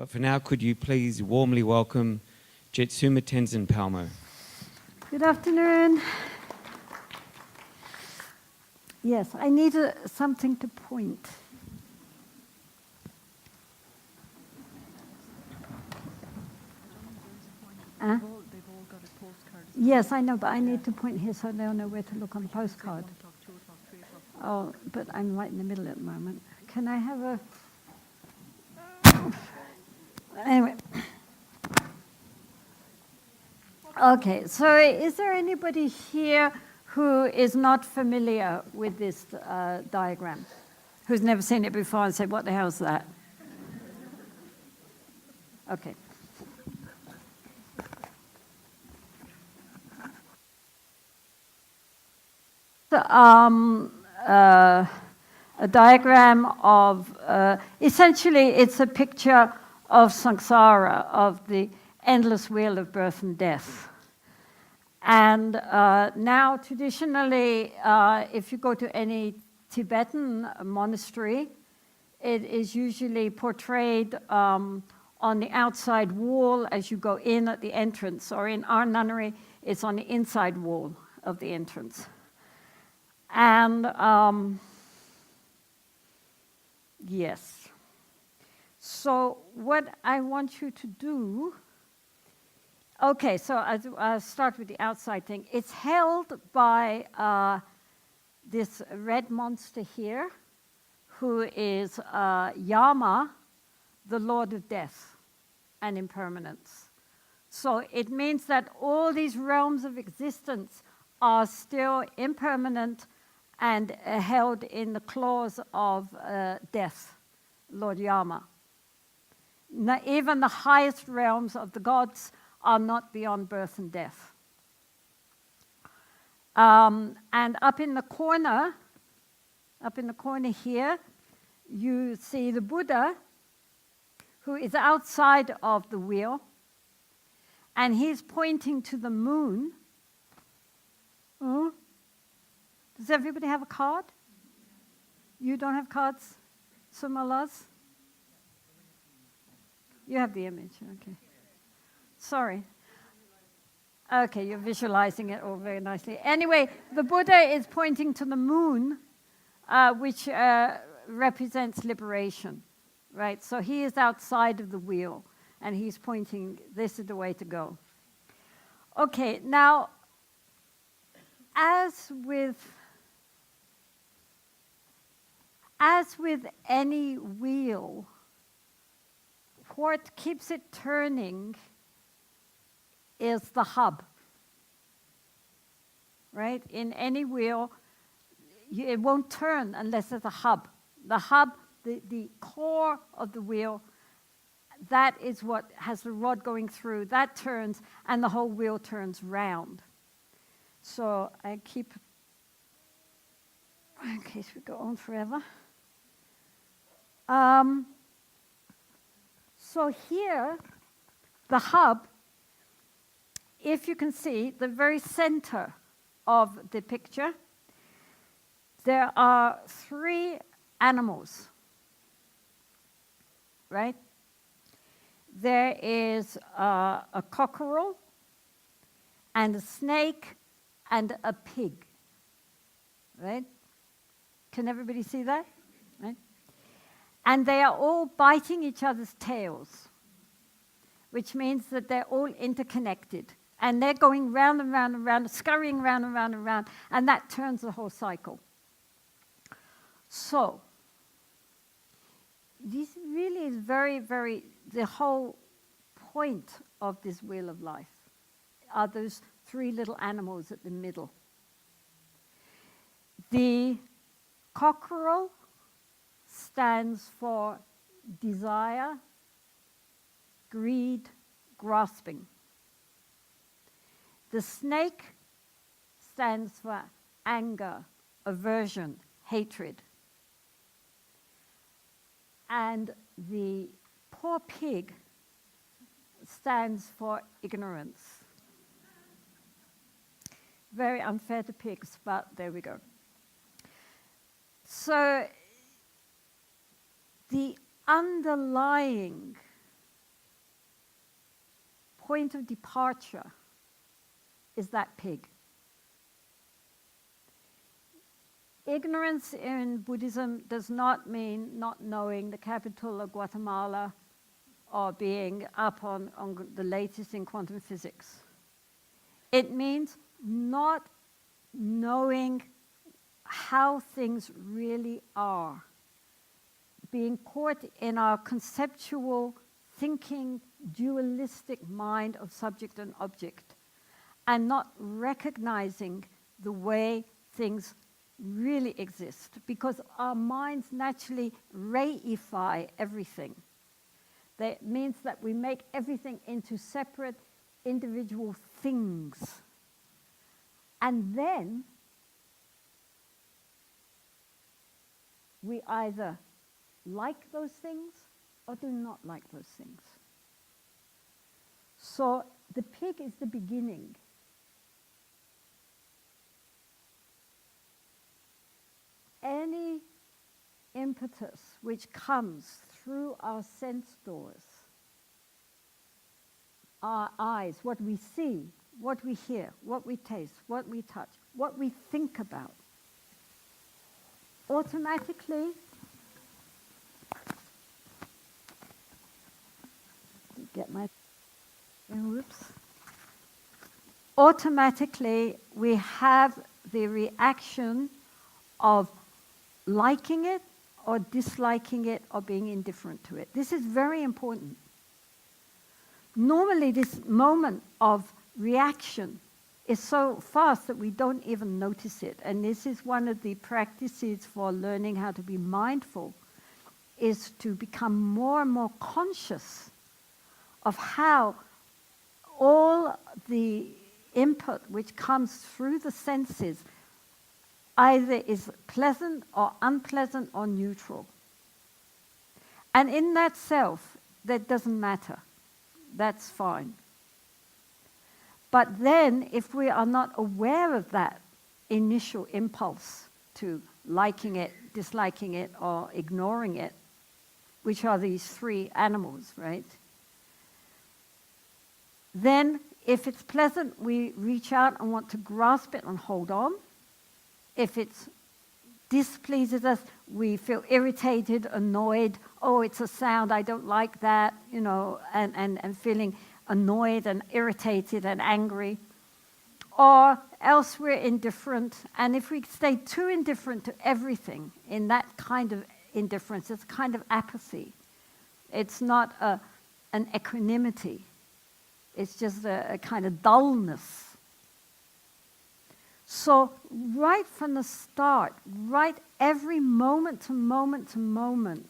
But for now, could you please warmly welcome Jetsunma Tenzin Palmo. Good afternoon. Yes, I need something to point. They've all got a postcard. Yes, I know, but I need to point here so they'll know where to look on the postcard. 1 o'clock, 2 o'clock, 3 o'clock. Oh, but I'm right in the middle at the moment. Can I have a... Anyway. Okay, so is there anybody here who is not familiar with this diagram? Who's never seen it before and said, what the hell is that? Okay. A diagram of, essentially it's a picture of Samsara, of the endless wheel of birth and death. And now traditionally, if you go to any Tibetan monastery, it is usually portrayed on the outside wall as you go in at the entrance, or in our nunnery, it's on the inside wall of the entrance. And yes. So what I want you to do, okay, so I'll start with the outside thing. It's held by this red monster here, who is Yama, the Lord of Death and Impermanence. So it means that all these realms of existence are still impermanent and held in the claws of death, Lord Yama. Now, even the highest realms of the gods are not beyond birth and death. And up in the corner here, you see the Buddha, who is outside of the wheel, and he's pointing to the moon. Oh. Does everybody have a card? You don't have cards, Sumalas? You have the image, okay. Sorry. Okay, you're visualizing it all very nicely. Anyway, the Buddha is pointing to the moon, which represents liberation, right? So he is outside of the wheel, and he's pointing, this is the way to go. Okay, now, as with any wheel, what keeps it turning is the hub, right? In any wheel, it won't turn unless there's a hub. The hub, the core of the wheel, that is what has the rod going through. That turns, and the whole wheel turns round. So I keep, in case we go on forever. So here, the hub, if you can see, the very center of the picture, there are 3 animals, right? There is a cockerel, and a snake, and a pig, right? Can everybody see that? Right? And they are all biting each other's tails, which means that they're all interconnected. And they're going round and round and round, scurrying round and round and round, and that turns the whole cycle. So, this really is very, very, the whole point of this wheel of life are those 3 little animals at the middle. The cockerel stands for desire, greed, grasping. The snake stands for anger, aversion, hatred. And the poor pig stands for ignorance. Very unfair to pigs, but there we go. So the underlying point of departure is that pig. Ignorance in Buddhism does not mean not knowing the capital of Guatemala or being up on the latest in quantum physics. It means not knowing how things really are, being caught in our conceptual thinking, dualistic mind of subject and object, and not recognizing the way things really exist, because our minds naturally reify everything. That means that we make everything into separate individual things. And then we either like those things or do not like those things. So the pig is the beginning. Any impetus which comes through our sense doors, our eyes, what we see, what we hear, what we taste, what we touch, what we think about, automatically automatically we have the reaction of liking it or disliking it or being indifferent to it. This is very important. Normally this moment of reaction is so fast that we don't even notice it. And this is one of the practices for learning how to be mindful, is to become more and more conscious of how all the input which comes through the senses either is pleasant or unpleasant or neutral. And in that self, that doesn't matter. That's fine. But then, if we are not aware of that initial impulse to liking it, disliking it, or ignoring it, which are these three animals, right? Then, if it's pleasant, we reach out and want to grasp it and hold on. If it displeases us, we feel irritated, annoyed. Oh, it's a sound, I don't like that, and feeling annoyed and irritated and angry. Or else we're indifferent. And if we stay too indifferent to everything, in that kind of indifference, it's a kind of apathy. It's not an equanimity. It's just a kind of dullness. So right from the start, right every moment to moment to moment,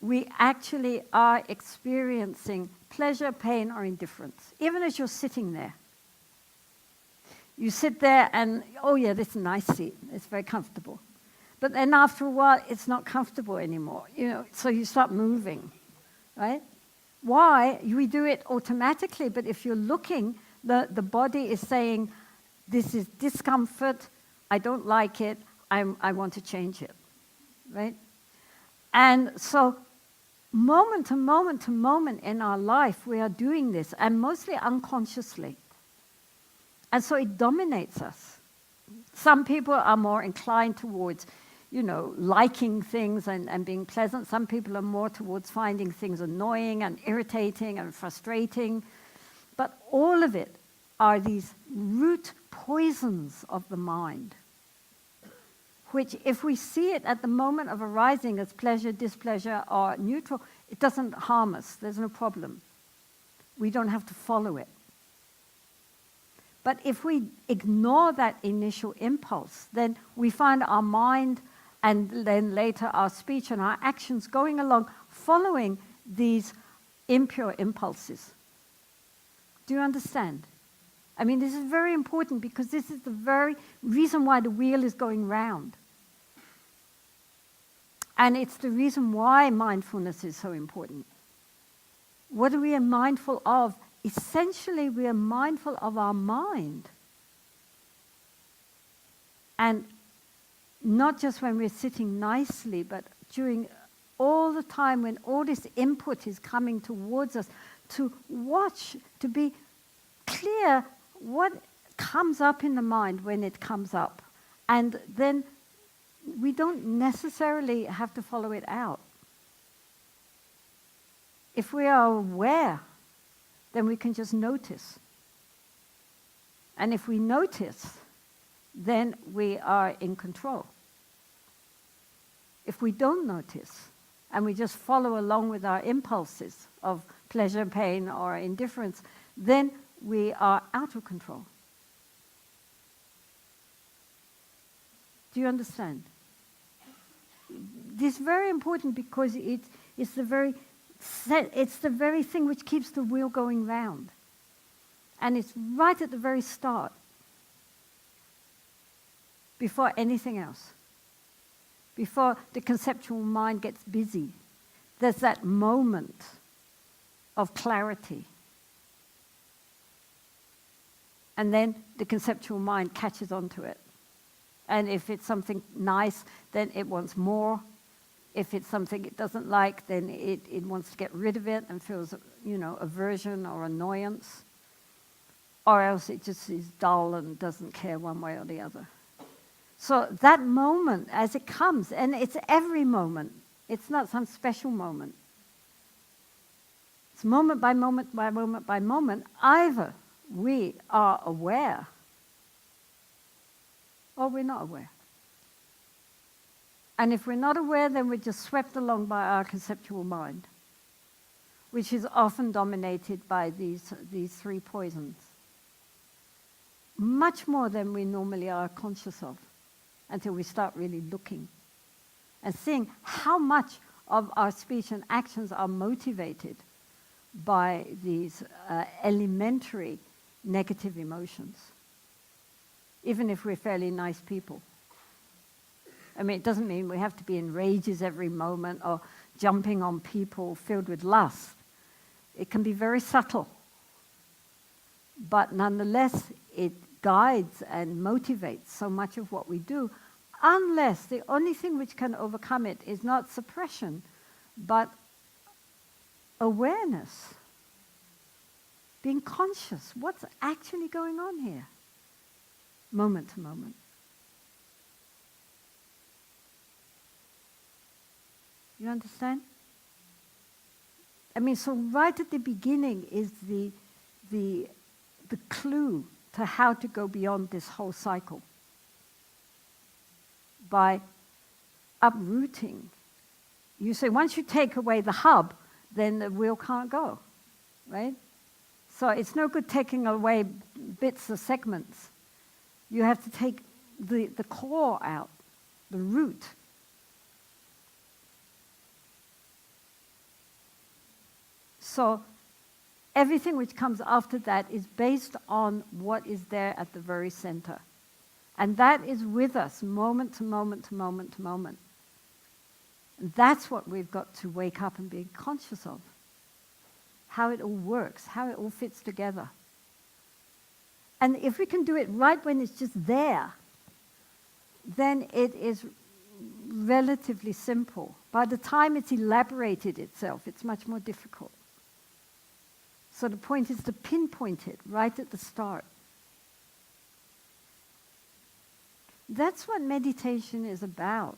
we actually are experiencing pleasure, pain, or indifference, even as you're sitting there. You sit there and, oh yeah, this is a nice seat, it's very comfortable. But then after a while, it's not comfortable anymore, so you start moving, right? Why? We do it automatically, but if you're looking, the body is saying, this is discomfort, I don't like it, I want to change it, right? And so moment to moment to moment in our life, we are doing this, and mostly unconsciously. And so it dominates us. Some people are more inclined towards, liking things and being pleasant. Some people are more towards finding things annoying and irritating and frustrating. But all of it are these root poisons of the mind, which if we see it at the moment of arising as pleasure, displeasure, or neutral, it doesn't harm us. There's no problem. We don't have to follow it. But if we ignore that initial impulse, then we find our mind and then later our speech and our actions going along following these impure impulses. Do you understand? I mean, this is very important because this is the very reason why the wheel is going round. And it's the reason why mindfulness is so important. What are we mindful of? Essentially, we are mindful of our mind. And not just when we're sitting nicely, but during all the time when all this input is coming towards us to watch, to be clear what comes up in the mind when it comes up. And then we don't necessarily have to follow it out. If we are aware, then we can just notice. And if we notice, then we are in control. If we don't notice, and we just follow along with our impulses of pleasure, pain, or indifference, then we are out of control. Do you understand? This is very important because it's the very thing which keeps the wheel going round. And it's right at the very start, before anything else. Before the conceptual mind gets busy, there's that moment of clarity. And then the conceptual mind catches on to it. And if it's something nice, then it wants more. If it's something it doesn't like, then it wants to get rid of it and feels, aversion or annoyance. Or else it just is dull and doesn't care one way or the other. So that moment, as it comes, and it's every moment, it's not some special moment. It's moment by moment by moment by moment. Either we are aware or we're not aware. And if we're not aware, then we're just swept along by our conceptual mind, which is often dominated by these three poisons. Much more than we normally are conscious of, until we start really looking and seeing how much of our speech and actions are motivated by these elementary negative emotions, even if we're fairly nice people. I mean, it doesn't mean we have to be in rages every moment or jumping on people filled with lust. It can be very subtle, but nonetheless, it guides and motivates so much of what we do, unless the only thing which can overcome it is not suppression, but awareness. Being conscious. What's actually going on here? Moment to moment. You understand? I mean, so right at the beginning is the clue to how to go beyond this whole cycle. By uprooting. You say, once you take away the hub, then the wheel can't go, right? So it's no good taking away bits or segments. You have to take the core out, the root. So everything which comes after that is based on what is there at the very center. And that is with us, moment to moment to moment to moment. And that's what we've got to wake up and be conscious of. How it all works, how it all fits together. And if we can do it right when it's just there, then it is relatively simple. By the time it's elaborated itself, it's much more difficult. So the point is to pinpoint it right at the start. That's what meditation is about.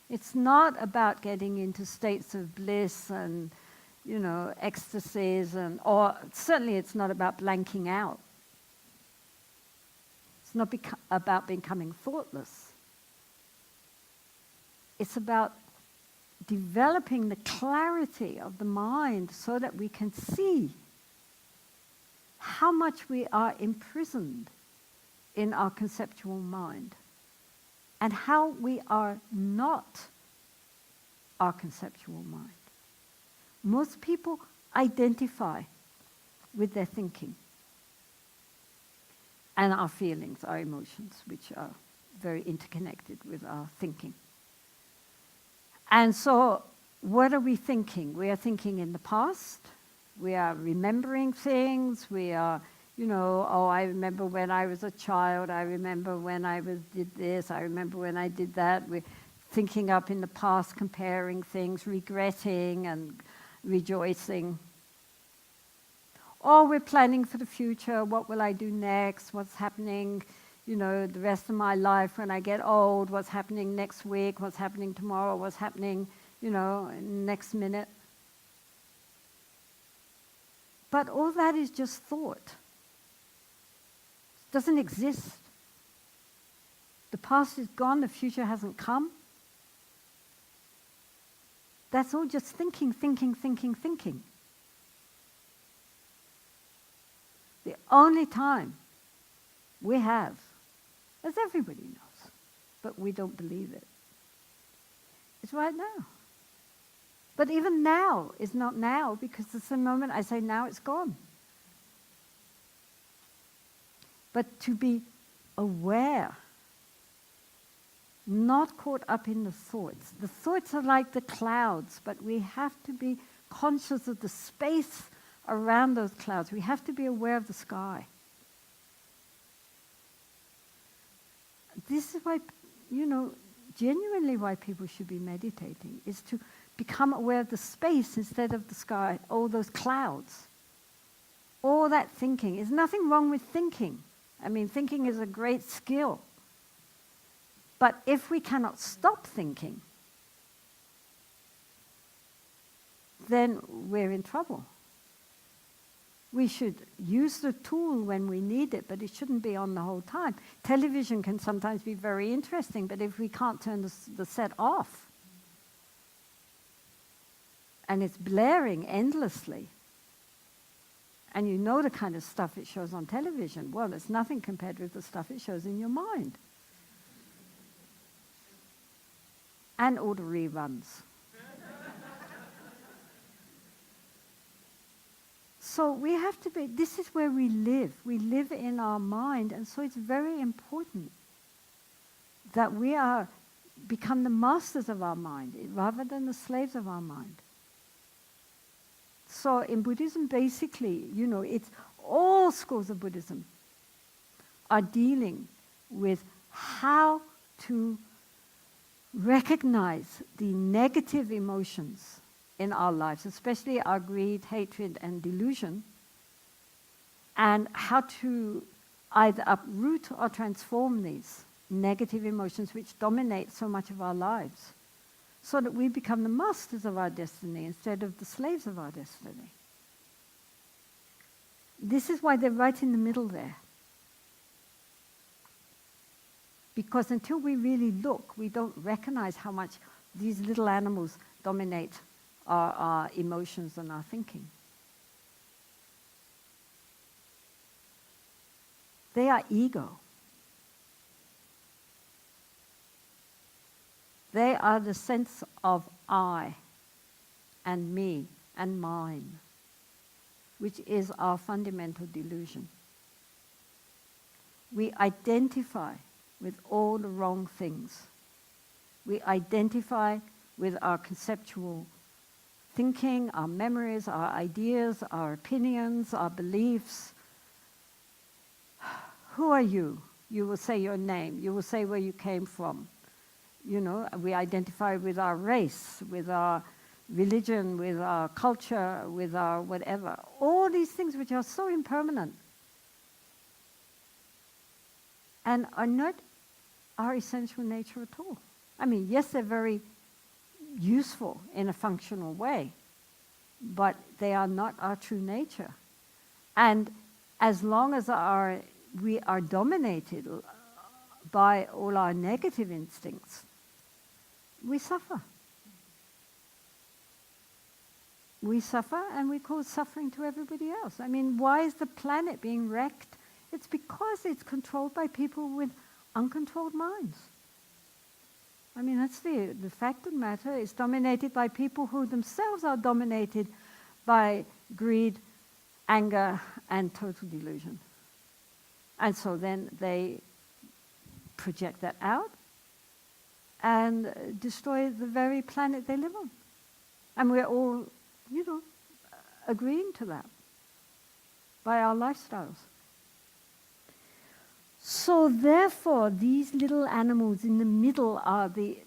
It's not about getting into states of bliss and, ecstasies, or certainly it's not about blanking out. It's not about becoming thoughtless. It's about developing the clarity of the mind so that we can see how much we are imprisoned in our conceptual mind and how we are not our conceptual mind. Most people identify with their thinking and our feelings, our emotions, which are very interconnected with our thinking. And so, what are we thinking? We are thinking in the past. We are remembering things. We are, I remember when I was a child. I remember when did this. I remember when I did that. We're thinking up in the past, comparing things, regretting and rejoicing. Or we're planning for the future. What will I do next? What's happening, the rest of my life when I get old? What's happening next week? What's happening tomorrow? What's happening, next minute? But all that is just thought. It doesn't exist. The past is gone, the future hasn't come. That's all just thinking. The only time we have, as everybody knows, but we don't believe it, is right now. But even now is not now, because the moment I say now, it's gone. But to be aware, not caught up in the thoughts. The thoughts are like the clouds, but we have to be conscious of the space around those clouds. We have to be aware of the sky. This is why, genuinely why people should be meditating, is to become aware of the space instead of the sky, all those clouds. All that thinking. There's nothing wrong with thinking. I mean, thinking is a great skill. But if we cannot stop thinking, then we're in trouble. We should use the tool when we need it, but it shouldn't be on the whole time. Television can sometimes be very interesting, but if we can't turn the set off, and it's blaring endlessly, and you know the kind of stuff it shows on television, well, it's nothing compared with the stuff it shows in your mind. And all the reruns. So we have to be, this is where we live. We live in our mind, and so it's very important that we become the masters of our mind rather than the slaves of our mind. So in Buddhism, basically, it's all schools of Buddhism are dealing with how to recognize the negative emotions in our lives, especially our greed, hatred, and delusion, and how to either uproot or transform these negative emotions which dominate so much of our lives, so that we become the masters of our destiny instead of the slaves of our destiny. This is why they're right in the middle there. Because until we really look, we don't recognize how much these little animals dominate our emotions and our thinking. They are ego. They are the sense of I and me and mine, which is our fundamental delusion. We identify with all the wrong things. We identify with our conceptual thinking, our memories, our ideas, our opinions, our beliefs. Who are you? You will say your name. You will say where you came from. We identify with our race, with our religion, with our culture, with our whatever. All these things which are so impermanent and are not our essential nature at all. I mean, yes, they're very useful in a functional way, but they are not our true nature. And as long as we are dominated by all our negative instincts, we suffer. We suffer and we cause suffering to everybody else. I mean, why is the planet being wrecked? It's because it's controlled by people with uncontrolled minds. I mean, that's the fact of the matter. It's dominated by people who themselves are dominated by greed, anger, and total delusion. And so then they project that out and destroy the very planet they live on. And we're all, agreeing to that by our lifestyles. So therefore, these little animals in the middle are the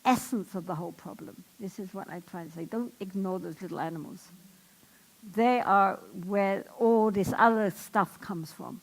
essence of the whole problem. This is what I try to say. Don't ignore those little animals. they are where all this other stuff comes from.